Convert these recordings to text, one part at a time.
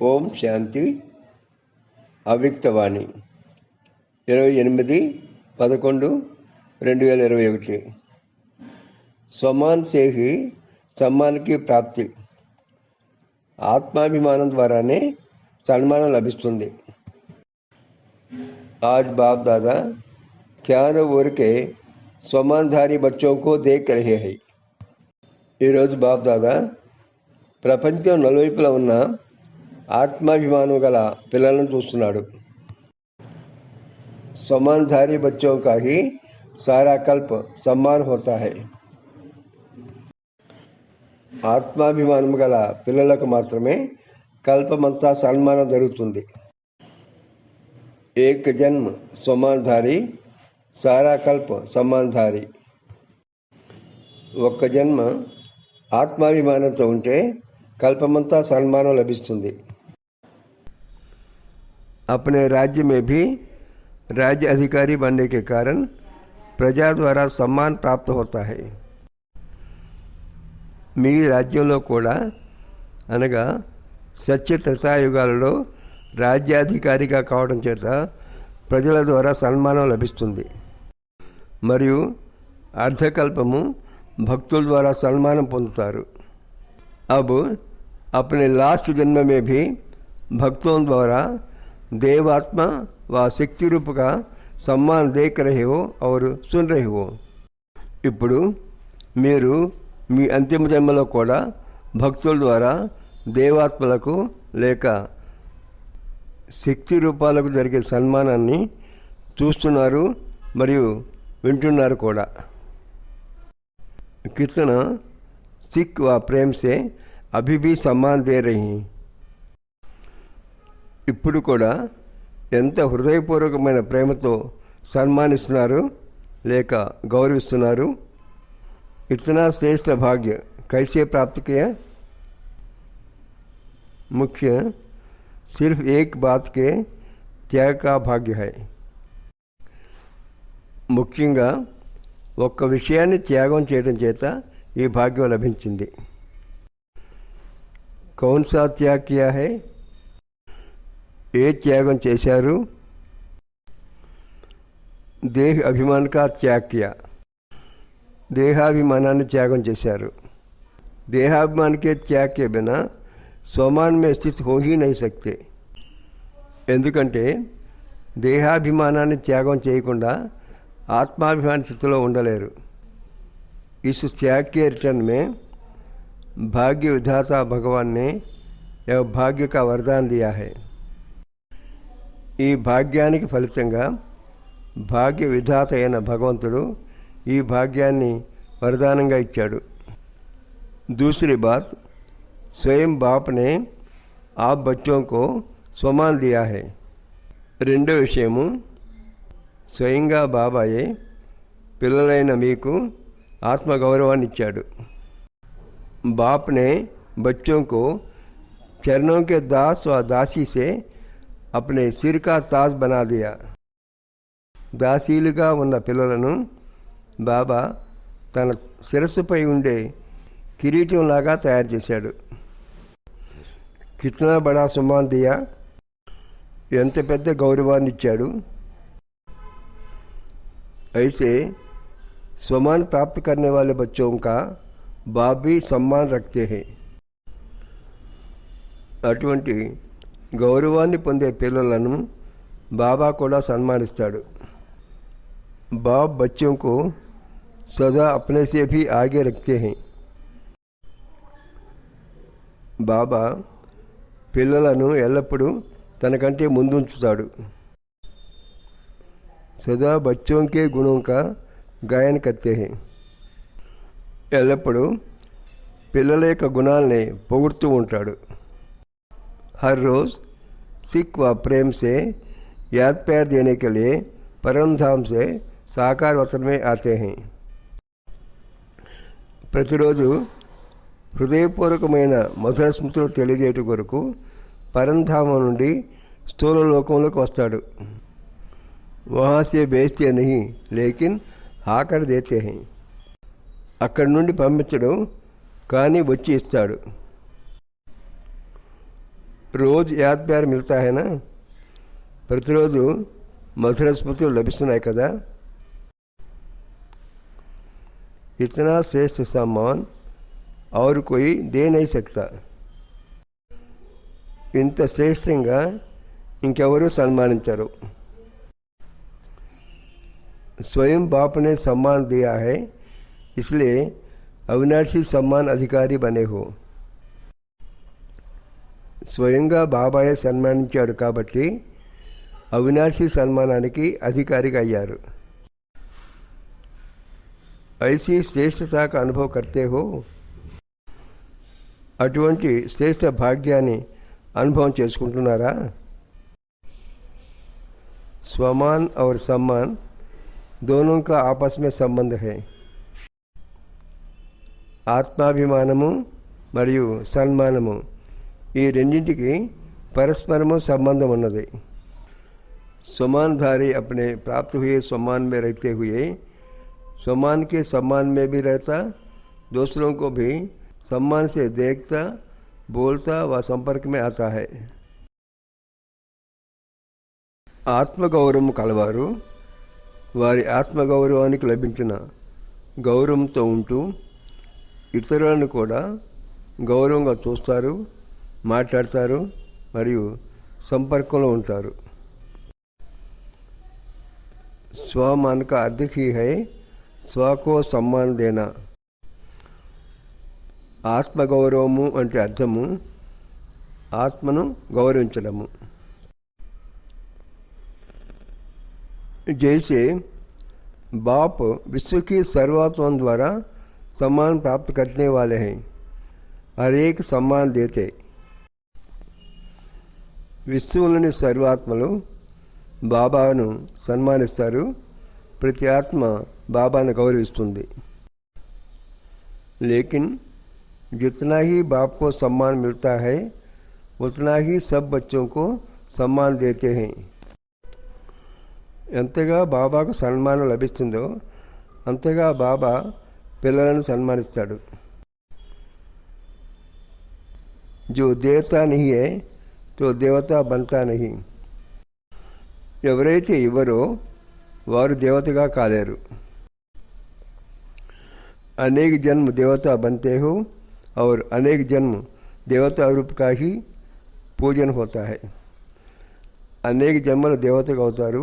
ఓం శాంతి. అవ్యక్తవాణి 28/11/2021. స్వమాన్ से ही सम्मान की प्राप्ति. ఆత్మాభిమానం ద్వారానే సన్మానం లభిస్తుంది. आज बाप दादा चारों ओर के स्वमानधारी बच्चों को देख रहे हैं. ఈరోజు బాప్ దాదా ప్రపంచం నలువైపులా ఉన్న ఆత్మాభిమానం గల పిల్లలను చూస్తున్నాడు. स्वमानधारी बच्चों का ही सारा कल्प सम्मान होता है. ఆత్మాభిమానం గల పిల్లలకు మాత్రమే కల్పమంతా సన్మానం జరుగుతుంది. एक जन्म स्वमानधारी सारा कल्प सम्मानधारी. ఒక్క జన్మ ఆత్మాభిమానంతో ఉంటే కల్పమంతా సన్మానం లభిస్తుంది. अपने राज्य में भी राज्य अधिकारी बनने के कारण प्रजा द्वारा सम्मान प्राप्त होता है. మీ రాజ్యంలో కూడా అనగా సత్య త్రేతాయుగాలలో రాజ్యాధికారిగా కావడం చేత ప్రజల ద్వారా సన్మానం లభిస్తుంది. మరియు అర్ధకల్పము భక్తుల ద్వారా సన్మానం పొందుతారు. अब अपने लास्ट जन्म में भी भक्तों द्वारा देवात्मा व शक्ति रूप का सम्मान देख रहे हो और सुन रहे हो. ఇప్పుడు మీరు మీ అంతిమ జన్మలో కూడా భక్తుల ద్వారా దేవాత్మలకు లేక శక్తి రూపాలకు జరిగే సన్మానాన్ని చూస్తున్నారు మరియు వింటున్నారు కూడా. कितना सिख व प्रेम से अभी भी सम्मान दे रही हैं. ఇప్పుడు కూడా ఎంత హృదయపూర్వకమైన ప్రేమతో సన్మానిస్తున్నారు లేక గౌరవిస్తున్నారు. इतना श्रेष्ठ भाग्य कैसे प्राप्त किया. मुख्य सिर्फ एक बात के त्याग का भाग्य है. ముఖ్యంగా ఒక్క విషయాన్ని త్యాగం చేయడం చేత ఈ భాగ్యం లభించింది. कौन सा त्याग किया है. ఏ త్యాగం చేశారు. దేహ అభిమాన్ కా త్యాగ్ కియా. దేహాభిమానాన్ని త్యాగం చేశారు. देहाभिमान के त्याग के बिना स्वमान में स्थित हो ही नहीं सकते. ఎందుకంటే దేహాభిమానాన్ని త్యాగం చేయకుండా ఆత్మాభిమాన స్థితిలో ఉండలేరు. इस त्याग के रिटर्न में भाग्य विधाता भगवान ने यह भाग्य का वरदान दिया है. ఈ భాగ్యానికి ఫలితంగా భాగ్య విధాత అయిన భగవంతుడు ఈ భాగ్యాన్ని వరదానంగా ఇచ్చాడు. दूसरी बात, स्वयं बाप ने आप बच्चों को स्वमान दिया है. రెండో విషయము, స్వయంగా బాబాయే పిల్లలైన మీకు ఆత్మగౌరవాన్ని ఇచ్చాడు. बाप ने बच्चों को चरणों के दास व दासी से अपने सिर का ताज बना दिया. దాసీలుగా ఉన్న పిల్లలను బాబా తన శిరస్సుపై ఉండే కిరీటంలాగా తయారు చేశాడు. కిత్నా బడా సుమాన్ దియా. ఎంత పెద్ద గౌరవాన్ని ఇచ్చాడు. ऐसे स्वमान प्राप्त करने वाले बच्चों का बाप भी सम्मान रखते हैं. అటువంటి గౌరవాన్ని పొందే పిల్లలను బాబా కూడా సన్మానిస్తాడు. बाप बच्चों को सदा अपने से भी आगे रखते हैं. బాబా పిల్లలను ఎల్లప్పుడూ తనకంటే ముందుంచుతాడు. సదా బచ్చోं के गुणों का गायन करते हैं. ఎల్లప్పుడూ పిల్లల యొక్క గుణాలని పొగుడుతూ ఉంటాడు. हर रोज़ सिख व प्रेम से याद प्यार देने के लिए परम धाम से साकार वतन में आते हैं. ప్రతిరోజు హృదయపూర్వకమైన మధుర స్మృతులు తెలియజేయటం కొరకు పరంధామం నుండి స్థూల లోకంలోకి వస్తాడు. वहाँ से भेजते नहीं लेकिन आकर देते हैं. అక్కడి నుండి పంపించడం కానీ వచ్చి ఇస్తాడు. रोज़ याद प्यार मिलता है ना, ప్రతిరోజు మధుర స్మృతులు లభిస్తున్నాయి కదా. इतना श्रेष्ठ सम्मान और कोई दे नहीं सकता. ఇంత శ్రేష్టంగా ఇంకెవరూ సన్మానించరు. स्वयं बाप ने सम्मान दिया है, इसलिए अविनाशी सम्मान अधिकारी बने हो. స్వయంగా బాబాయే సన్మానించాడు కాబట్టి అవినాశీ సన్మానానికి అధికారిగా అయ్యారు. ఐసీ శ్రేష్టత का अनुभव करते हो, అటువంటి శ్రేష్ట భాగ్యాన్ని అనుభవం చేసుకుంటున్నారా. स्वमान और सम्मान दोनों का आपस में संबंध है. ఆత్మాభిమానము మరియు సన్మానము ఈ రెండింటికి परस्परము संबंधम ఉన్నది. स्वमानधारी अपने प्राप्त हुए सम्मान में रहते हुए सम्मान के सम्मान में भी रहता, दूसरों को भी सम्मान से देखता, बोलता व संपर्क में आता है. ఆత్మగౌరవం కలవారు వారి ఆత్మగౌరవానికి లభించిన గౌరవంతో ఉంటూ ఇతరులను కూడా గౌరవంగా చూస్తారు, మాట్లాడతారు మరియు సంపర్కంలో ఉంటారు. స్వమాన్ కా అర్థ హీ హై స్వకో సమ్మాన్ దేనా. ఆత్మగౌరవము అంటే అర్థము ఆత్మను గౌరవించడము. जैसे बाप विश्व की सर्वात्मा द्वारा सम्मान प्राप्त करने वाले हैं, हर एक सम्मान देते. విశ్వంలోని సర్వాత్మలు బాబాను సన్మానిస్తారు, ప్రతి ఆత్మ బాబాను గౌరవిస్తుంది. लेकिन जितना ही बाप को सम्मान मिलता है उतना ही सब बच्चों को सम्मान देते हैं. ఎంతగా బాబాకు సన్మానం లభిస్తుందో అంతగా బాబా పిల్లలను సన్మానిస్తాడు. जो देता नहीं है तो देवता बनता नहीं. ఎవరైతే ఇవ్వరో వారు దేవతగా కాలేరు. अनेक जन्म देवता बनते हो और अनेक जन्म देवता रूप का ही पूजन होता है. అనేక జన్మలు దేవతగా అవుతారు,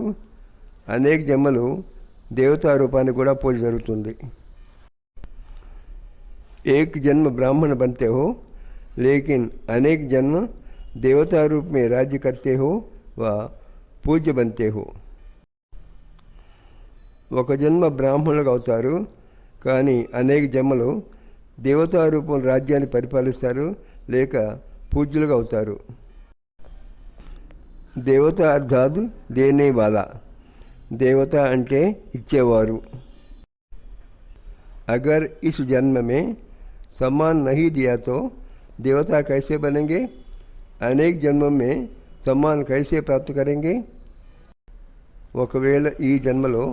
అనేక జన్మలు దేవతా రూపాన్ని కూడా పూజ జరుగుతుంది. एक जन्म ब्राह्मण बनते हो लेकिन अनेक जन्म देवता रूप में राज्य करते हो व पूज्य बनते हो. ఒక జన్మ బ్రాహ్మణులుగా అవుతారు, కానీ అనేక జన్మలు దేవతా రూపం రాజ్యాన్ని పరిపాలిస్తారు లేక పూజ్యులుగా అవుతారు. దేవతా అర్థాత్ దేనే వాలా. దేవత అంటే ఇచ్చేవారు. अगर इस जन्म में सम्मान नहीं दिया तो देवता कैसे बनेंगे. अनेक जन्मों में सम्मान कैसे प्राप्त करेंगे. ఒకవేళ ఈ జన్మలో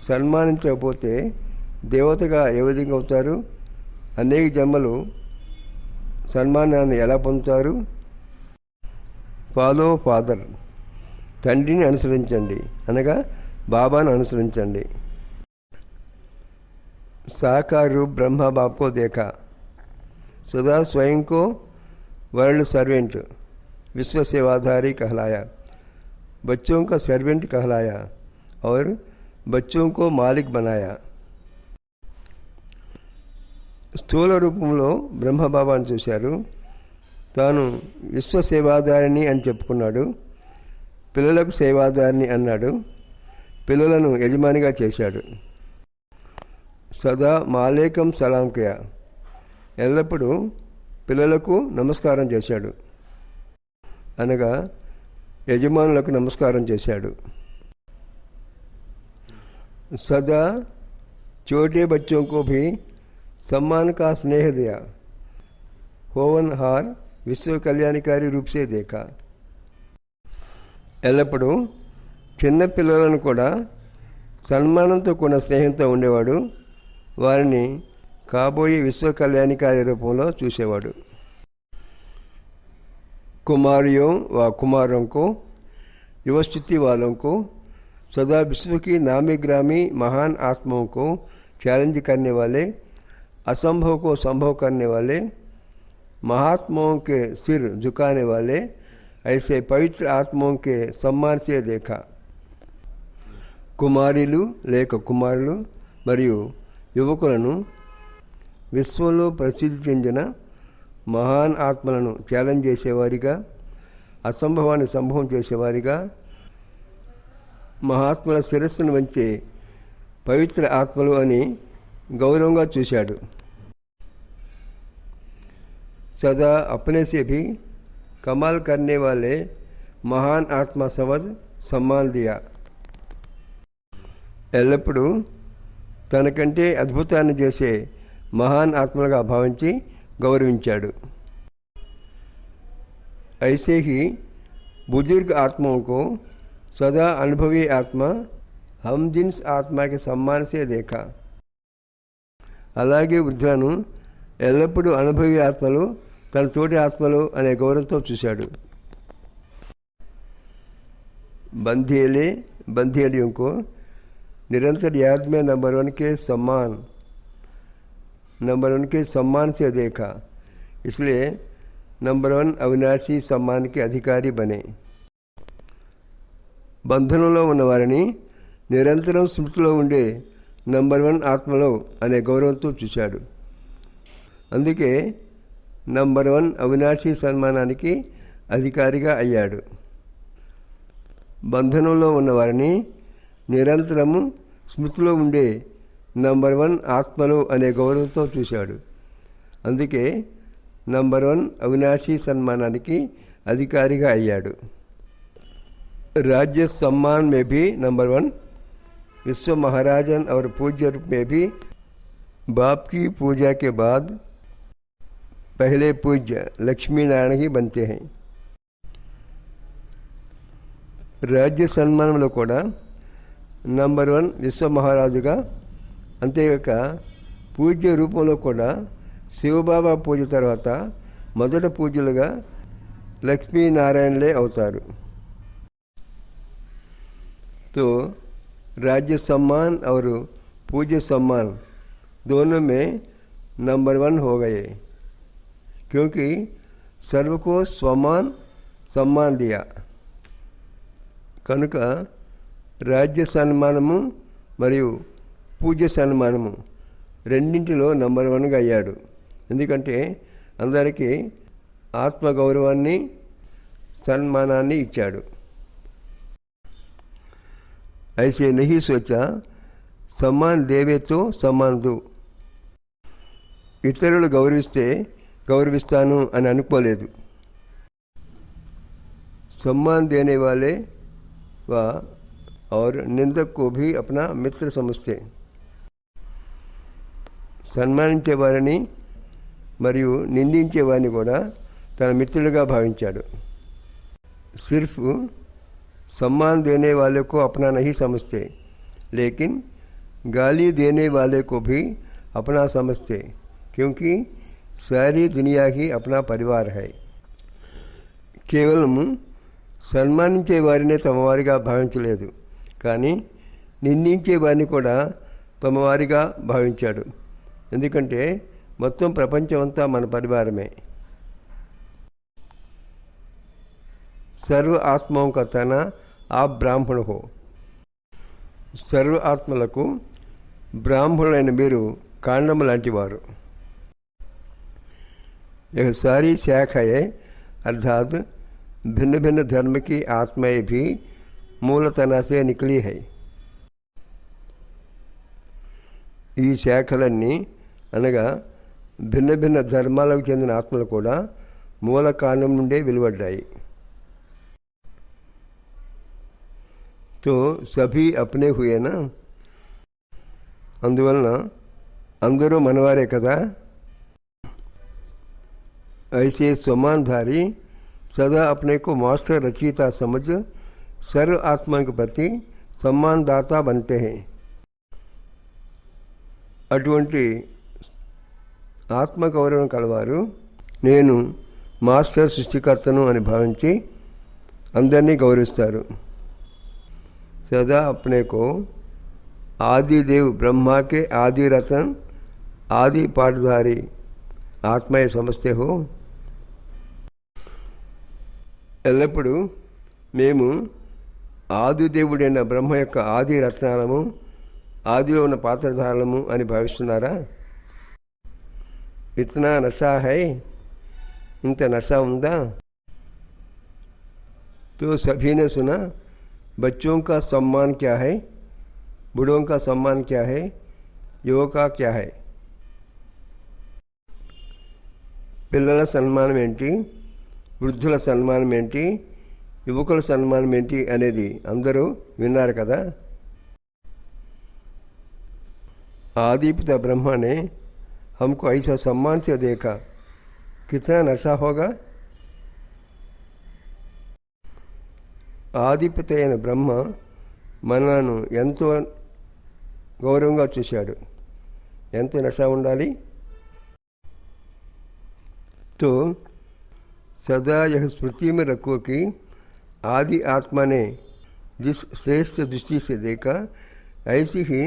సన్మానించకపోతే దేవతగా ఏ విధంగా అవుతారు. అనేక జన్మలు సన్మానాన్ని ఎలా పొందుతారు. ఫాలో ఫాదర్, తండ్రిని అనుసరించండి అనగా బాబాను అనుసరించండి. साकार रूप ब्रह्मा बाप को देखा, सदा स्वयं को वर्ल्ड सर्वेंट विश्व सेवाधारी कहलाया, बच्चों का सर्वेंट कहलाया और बच्चों को मालिक बनाया. స్థూల రూపంలో బ్రహ్మబాబాను చూశారు. తాను విశ్వ సేవాదారిని అని చెప్పుకున్నాడు. పిల్లలకు సేవాదారిని అన్నాడు. పిల్లలను యజమానిగా చేశాడు. సదా మాలేకం సలాం కియా, ఎల్లప్పుడూ పిల్లలకు నమస్కారం చేశాడు అనగా యజమానులకు నమస్కారం చేశాడు. सदा छोटे बच्चों को भी सम्मान का स्नेह दिया, होवनहार विश्व कल्याणकारी रूप से देखा. ఎల్లప్పుడూ చిన్న పిల్లలను కూడా సన్మానంతో కూడిన స్నేహంతో ఉండేవాడు. వారిని కాబోయే విశ్వ కళ్యాణికారి రూపంలో చూసేవాడు. कुमारियों व कुमारों को, युवस्थिति वालों को, सदा विश्व की नामी ग्रामी महान आत्माओं को चैलेंज करने वाले, असंभव को संभव करने वाले, महात्माओं के सिर झुकाने वाले ऐसे पवित्र आत्माओं के सम्मान से देखा। కుమారులు లేక కుమారులు మరియు యువకులను విశ్వంలో ప్రసిద్ధి చెందిన మహాన్ ఆత్మలను ఛాలెంజ్ చేసేవారిగా, అసంభవాన్ని సంభవం చేసేవారిగా, మహాత్ముల శిరస్సును వంచే పవిత్ర ఆత్మలు అని గౌరవంగా చూశాడు। सदा अपने से भी कमाल करने वाले महान आत्मा समझ सम्मान दिया। ఎల్లప్పుడూ తనకంటే అద్భుతాన్ని చేసే మహాన్ ఆత్మలుగా భావించి గౌరవించాడు। ऐसे ही बुजुर्ग आत्माओं को सदा अनुभवी आत्मा हमजिन्स आत्मा के सम्मान से देखा। అలాగే వృద్ధులను ఎల్లప్పుడూ అనుభవి ఆత్మలు తన తోటి ఆత్మలు అనే గౌరవంతో చూశాడు। बंधेलियों को निरंतर याद में नंबर 1 के सम्मान से देखा, इसलिए नंबर 1 अविनाशी सम्मान के अधिकारी बने। బంధనంలో ఉన్నవారిని నిరంతరం స్మృతిలో ఉండే నంబర్ 1 ఆత్మలో అనే గౌరవంతో చూశాడు। అందుకే నంబర్ 1 అవినాశీ సన్మానానికి అధికారిగా అయ్యాడు। బంధనంలో ఉన్నవారిని నిరంతరము స్మృతిలో ఉండే నంబర్ 1 ఆత్మలు అనే గౌరవంతో చూశాడు। అందుకే నంబర్ 1 అవినాశీ సన్మానానికి అధికారిగా అయ్యాడు। राज्य सम्मान में भी नंबर 1 विश्व महाराजन और पूज्य रूप में भी बाप की पूजा के बाद पहले पूज्य लक्ष्मी नारायण ही बनते हैं। राज्य సన్మానంలో కూడా నంబర్ 1 విశ్వ మహారాజుగా, అంతేగాక పూజ్య రూపంలో కూడా శివబాబా పూజ తర్వాత మొదట పూజ్యులుగా లక్ష్మీనారాయణలే అవుతారు। तो राज्य सम्मान और पूज्य सम्मान दोनों में नंबर 1 हो गए, क्योंकि सर्व को स्वमान सम्मान दिया। కనుక రాజ్య సన్మానము మరియు పూజ్య సన్మానము రెండింటిలో నంబర్ 1గా అయ్యాడు। ఎందుకంటే అందరికీ ఆత్మగౌరవాన్ని, సన్మానాన్ని ఇచ్చాడు। ऐसे नहीं सोचा सम्मान देवे तो सम्मान दो, ఇతరులు గౌరవిస్తే గౌరవిస్తాను అని అనుకోలేదు। सम्मान देने वाले व और निंदक को भी अपना मित्र समझते। సన్మానించే వారిని మరియు నిందించే వారిని కూడా తన మిత్రులుగా భావించాడు। सिर्फ सम्मान देने वाले को अपना नहीं समझते, लेकिन गाली देने वाले को भी अपना समझते, क्योंकि सारी दुनिया ही अपना परिवार है। కేవలం సన్మానించే వారినే తమవారిగా భావించలేదు, కానీ నిందించే వారిని కూడా తమవారిగా భావించాడు। ఎందుకంటే మొత్తం ప్రపంచం అంతా మన పరివారమే। సర్వ ఆత్మోं का तना आप ब्राह्मण हो, సర్వ ఆత్మలకు బ్రాహ్మణులైన మీరు కాండము లాంటి వారు। यह सारी शाखाएं अर्थात भिन्न भिन्न धर्म की आत्माएं भी मूल तना से निकली है। ఈ శాఖలన్నీ అనగా భిన్న భిన్న ధర్మాలకు చెందిన ఆత్మలు కూడా మూల కాండం నుండే వెలువడ్డాయి। तो सभी अपने हुए ना, అందువలన అందరూ మనవారే కదా। ऐसे स्वमानधारी सदा अपने को मास्टर रचयिता समझ सर्व आत्मा के प्रति सम्मानदाता बनते हैं। అటువంటి ఆత్మగౌరవం కలవారు నేను మాస్టర్ సృష్టికర్తను అని భావించి అందరినీ గౌరవిస్తారు. సదా अपने को आदिदेव ब्रह्मा के आदि रतन आदि पाठधारी ఆత్మయే సమస్తే హో. ఎల్లప్పుడూ మేము ఆదిదేవుడైన బ్రహ్మ యొక్క ఆది రత్నాలము, ఆదిలో ఉన్న పాత్రధారలము అని భావిస్తున్నారా? ఇతనా నషా హై, ఇంత నషా ఉందా? तो सभी ने सुना बच्चों का सम्मान क्या है, बूढ़ों का सम्मान क्या है, युवक का क्या है. పిల్లల సన్మానం ఏంటి, వృద్ధుల సన్మానం ఏంటి, యువకుల సన్మానం ఏంటి అనేది అందరూ విన్నారు కదా. आदिपिता ब्रह्मा ने हमको ऐसा सम्मान से देखा, कितना नशा होगा. ఆదిపిత అయిన బ్రహ్మ మనలను ఎంతో గౌరవంగా చూశాడు, ఎంత నష ఉండాలి. तो सदा यह स्मृति में रखो कि आदि आत्मा ने जिस श्रेष्ठ दृष्टि से देखा, ऐसी ही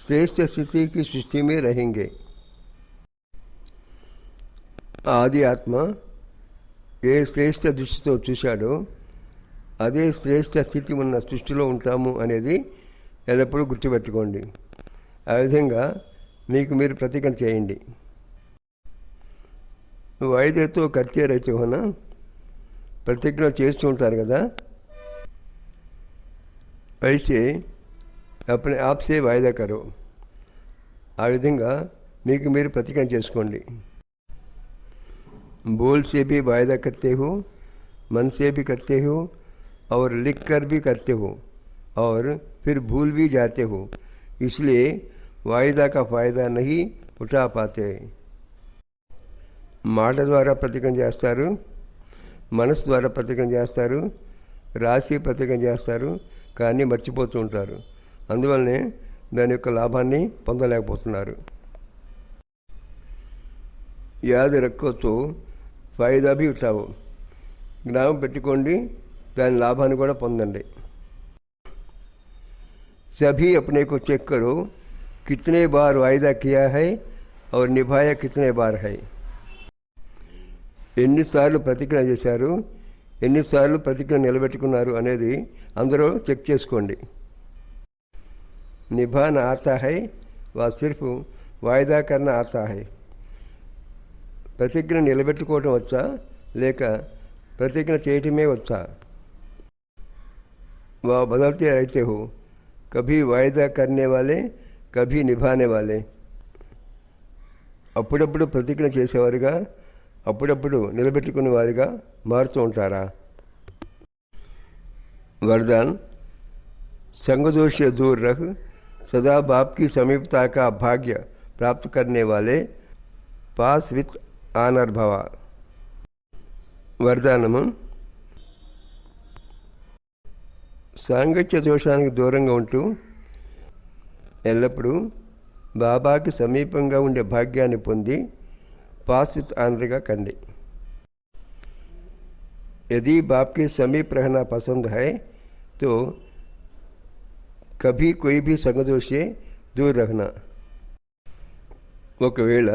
श्रेष्ठ स्थिति की सृष्टि में रहेंगे. ఆది ఆత్మ ఏ శ్రేష్ఠ దృష్టితో చూశాడో అదే శ్రేష్ఠ స్థితి ఉన్న సృష్టిలో ఉంటాము అనేది ఎల్లప్పుడూ గుర్తుపెట్టుకోండి. ఆ విధంగా మీకు మీరు ప్రతిజ్ఞ చేయండి. వాయిదాతో కర్తే రైతు హోనా, ప్రతిజ్ఞ చేస్తూ ఉంటారు కదా. అయితే అప్నే ఆప్సే వాయిదా కరో, ఆ విధంగా మీకు మీరు ప్రతిజ్ఞ చేసుకోండి. बोल से भी वायदा करते हो, मन से भी करते हो और लिख कर भी करते हो और फिर भूल भी जाते हो, इसलिए वायदा का फ़ायदा नहीं उठा पाते. మాట ద్వారా ప్రతిజ్ఞ చేస్తారు, మనసు ద్వారా ప్రతిజ్ఞ చేస్తారు, రాసి ప్రతిజ్ఞ చేస్తారు, కానీ మర్చిపోతూ ఉంటారు. అందువల్లనే దాని యొక్క లాభాన్ని పొందలేకపోతున్నారు. యాద రక్కోతో ఫాయిదా भी उठाओ, జ్ఞాపకం పెట్టుకోండి, దాని లాభాన్ని కూడా పొందండి. सभी अपने को चेक करो, कितने बार वायदा किया है और निभाया कितने बार है. ఎన్నిసార్లు ప్రతిజ్ఞ చేశారు, ఎన్నిసార్లు ప్రతిజ్ఞ నిలబెట్టుకున్నారు అనేది అందరూ చెక్ చేసుకోండి. నిభానా ఆతా హై వా సిర్ఫ్ వాయిదా కర్నా ఆతా హై. ప్రతిజ్ఞ నిలబెట్టుకోవటం వచ్చా లేక ప్రతిజ్ఞ చేయటమే వచ్చా. వా బదల్తే रहते हो, कभी वायदा करने वाले कभी निभाने वाले. అప్పుడప్పుడు ప్రతిజ్ఞ చేసేవారుగా, అప్పుడప్పుడు నిలబెట్టుకునే వారిగా మారుతూ ఉంటారా. वरदान संगदोष से दूर रह, सदा बाप की समीपता का भाग्य प्राप्त करने वाले पास विथ ఆనర్ భవ. వరదానము సాంగత్య దోషానికి దూరంగా ఉంటూ ఎల్లప్పుడూ బాబాకి సమీపంగా ఉండే భాగ్యాన్ని పొంది పాస్ విత్ ఆనర్గా కండి. यदि बाप के समीप रहना पसंद है तो कभी कोई भी संगदोष से दूर रखना. ఒకవేళ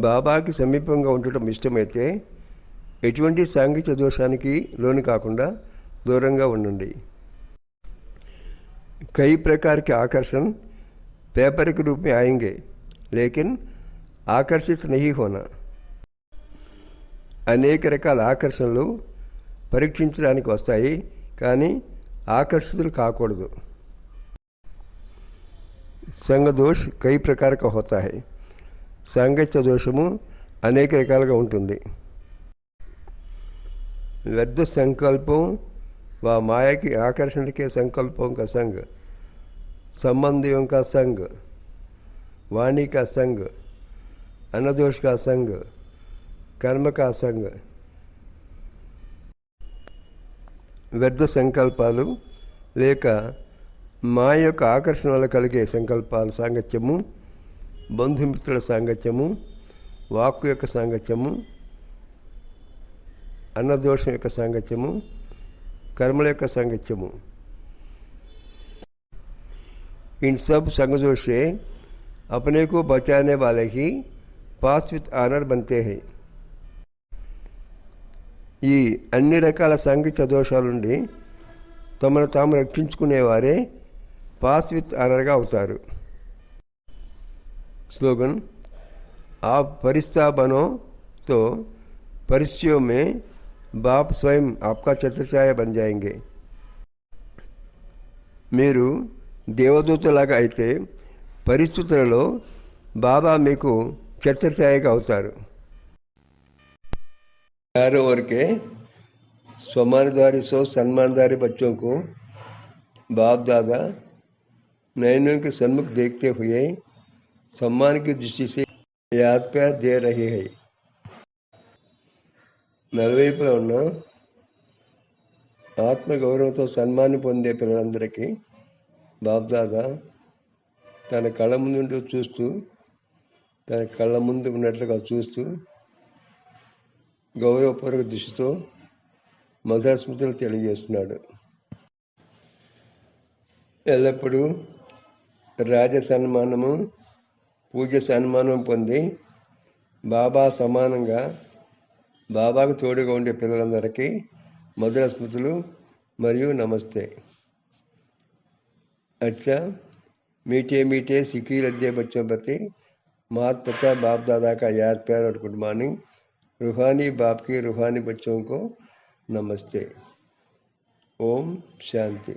బాబాకి సమీపంగా ఉండటం ఇష్టమైతే ఎటువంటి సాంగత్య దోషానికి లోను కాకుండా దూరంగా ఉండండి. कई प्रकार के आकर्षण पेपर के रूप में आएंगे, लेकिन आकर्षित नहीं होना. అనేక రకాల ఆకర్షణలు పరీక్షించడానికి వస్తాయి, కానీ ఆకర్షితులు కాకూడదు. సంగదోష్ కై ప్రకార కా హోతా హై. సాంగత్య దోషము అనేక రకాలుగా ఉంటుంది. వ్యర్థ సంకల్పం व माया की आकर्षण के संकल्पों का संग, संबंधियों का संग, वाणी का संग, अनदोष का संग, कर्म का संग. వ్యర్థ సంకల్పాలు లేక మాయ యొక్క ఆకర్షణ వల్ల కలిగే సంకల్పాల సాంగత్యము, బంధుమిత్రుల సాంగత్యము, వాక్కు యొక్క సాంగత్యము, అన్నదోషం యొక్క సాంగత్యము, कर्मल యొక్క సాంగత్యము। इन सब संगदोष से अपने को बचाने वाले ही पास विथ आनर बनते हैं। ఈ అన్ని రకాల సాంఘిక దోషాల నుండి తమను తాము రక్షించుకునేవారే పాస్ విత్ ఆనర్గా అవుతారు। स्लोगन आप फरिश्ता बनो तो परिस्थितियों में बाप स्वयं आपका छत्रछाया बन जाएंगे। మీరు దేవదూతలాగా అయితే పరిస్థితులలో బాబా మీకు ఛత్రఛాయగా అవుతారు। चारों ओर के स्वमानधारी सो सम्मानधारी बच्चों को बाप दादा नयनों के सन्मुख देखते हुए सम्मान की दृष्टि से याद प्यार दे रहे हैं। నలువైపులా ఉన్న ఆత్మగౌరవంతో సన్మానం పొందే పిల్లలందరికీ బాప్దాదా తన కళ్ళ ముందు చూస్తూ, తన కళ్ళ ముందు ఉన్నట్లుగా చూస్తూ గౌరవపూర్వక దృష్టితో మధుర స్మృతులు తెలియజేస్తున్నాడు। ఎల్లప్పుడూ రాజ సన్మానము, పూజ సన్మానం పొంది బాబా సమానంగా బాబాకు తోడుగా ఉండే పిల్లలందరికీ మధుర స్మృతులు మరియు నమస్తే। अच्छा, मीठे मीठे सिक्की लद्दे बच्चों प्रति माता पिता बाप दादा का याद प्यार और गुड मॉर्निंग। रूहानी बाप के रूहानी बच्चों को नमस्ते। ओम शांति।